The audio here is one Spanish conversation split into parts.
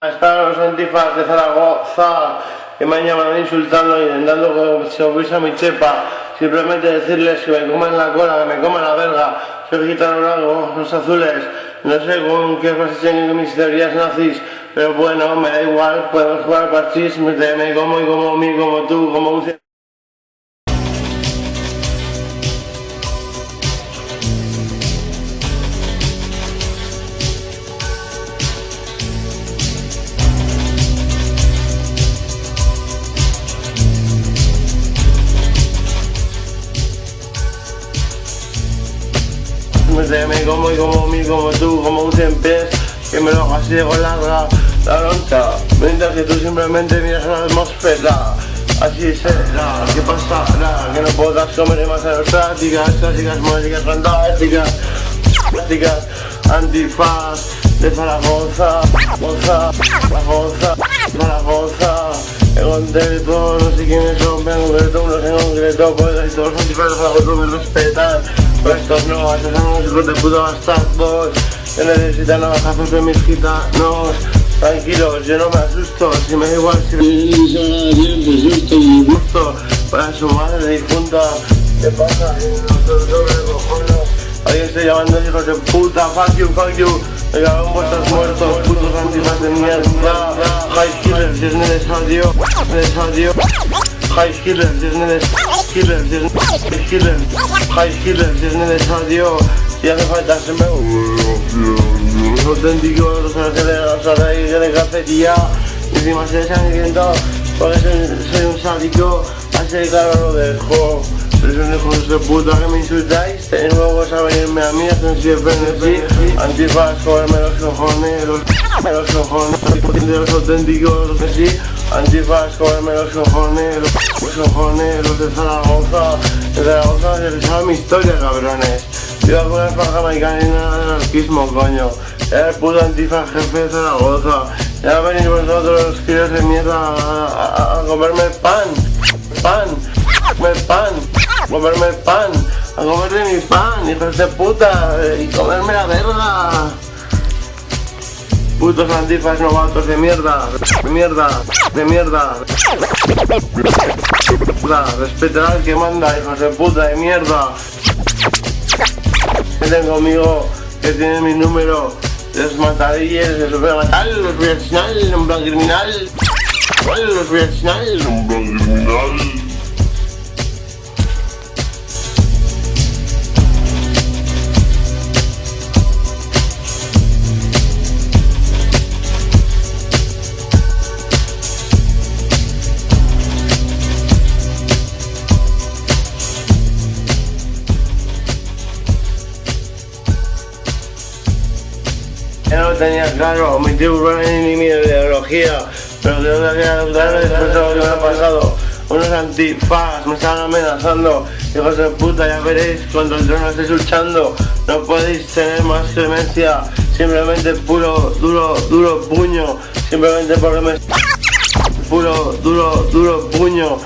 Están los antifas de Zaragoza que me han llamado insultando y intentando subirse a mi chepa. Simplemente decirles que me coman la cola, que me coman la verga. Soy gitano blanco, los azules. No sé con qué os pasen mis teorías nazis, pero bueno, me da igual. Podemos jugar parchís, me como y como mí, como tú, como un... Me como y como mí, como tú, como un 100 pies, que me lo hago así de con la loncha, mientras que tú simplemente miras a la atmósfera. Así será, ¿qué pasará? Que no podrás comer más a las prácticas, clásicas, músicas fantásticas, plásticas, antifaz de Zaragoza, Zaragoza, en concreto, no sé quiénes son, en concreto, unos en concreto, pues todos los antifaz de Zaragoza me respetan. Pues estos no, estos son unos hijos de puta bastardos que necesitan navajazos de mis gitanos. Tranquilos, yo no me asusto, si me da igual si me susto y gusto para su madre difunta. ¿Qué pasa? Alguien estoy llamando hijos de puta, fuck you, me cago en vuestros muertos, putos antifaz de mierda. High killers, si es necesario, High killers, si es necesario, High killers, si es necesario, si hace falta se me... Los auténticos, los de cafetería, y encima se sangriento, porque soy un sádico, así de claro lo dejo. Sois unos hijos de puta que me insultáis, tenéis huevos a venirme a mí, hacen siempre antifaz, comerme los cojones, de los auténticos, sí, antifaz, comerme los cojones, los de Zaragoza, se les sabe mi historia, cabrones. Yo hago una faja americana y nada de anarquismo, coño. Era el puto antifaz jefe de Zaragoza. Ya venís vosotros, los críos de mierda, a comerme pan, comerme el pan, a comer de mi pan, hijos de puta, y comerme la verga. Putos antifas novatos de mierda. Respetad al que manda, hijos de puta de mierda. Vienen conmigo, que tienen mi número, los matarilles, los voy a matar, los voy a asesinar, en plan criminal. Los voy a asesinar, en plan criminal. Ya no lo tenía claro, mi tiburón ni mi ideología, pero tengo que adoptarme después de lo que me ha pasado. Unos antifaz me están amenazando, hijos de puta, ya veréis cuando el trono estéis luchando. No podéis tener más clemencia, simplemente puro, duro puño, simplemente porque me... Puro, duro puño,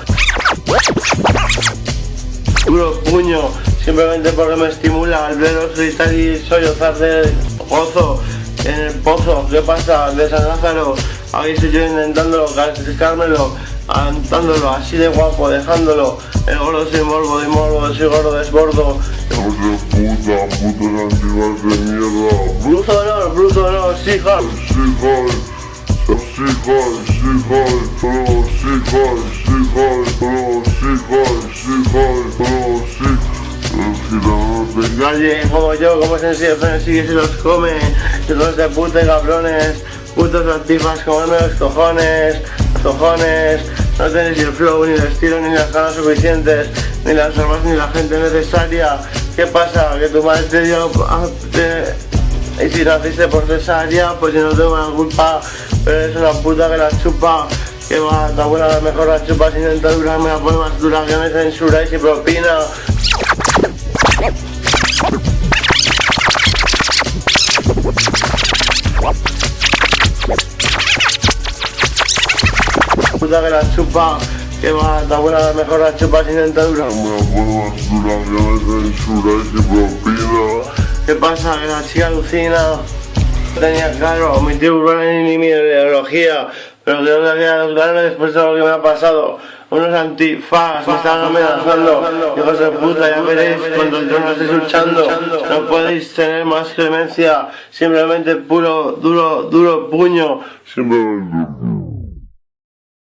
simplemente porque me estimula al veros gritar y sollozar de gozo. En el pozo, ¿qué pasa? De San Lázaro, ahí estoy yo intentándolo, cascármelo, aventándolo, así de guapo, dejándolo. El gordo soy morbo, de morbo, soy gordo, desbordo. Hijos de puta, putos antifaz de mierda. Bruto no, sí, Los calle como yo, como se sigue se los come, hijos de puta y cabrones, putos antifas, comerme los cojones, no tenéis el flow, ni el estilo, ni las ganas suficientes, ni las armas, ni la gente necesaria. ¿Qué pasa? Que tu madre te dio, y si naciste por cesárea, pues yo no tengo la culpa, pero eres una puta que la chupa. Que va, tu abuela a lo mejor la chupa sin dentadura, me la pone más dura que me censura y sin propina. Puta que la chupa, que va, tu abuela a lo mejor la chupa sin dentadura, me la pone más dura que me censura y sin propina. ¿Qué pasa? Que la chica alucina. Tenía claro mi tiburón y mi ideología, pero creo que queda claro después de lo que me ha pasado. Unos antifas me están amenazando, hijos de puta, ya veréis cuando yo no estéis luchando. No podéis tener más clemencia, simplemente puro, duro puño. Simplemente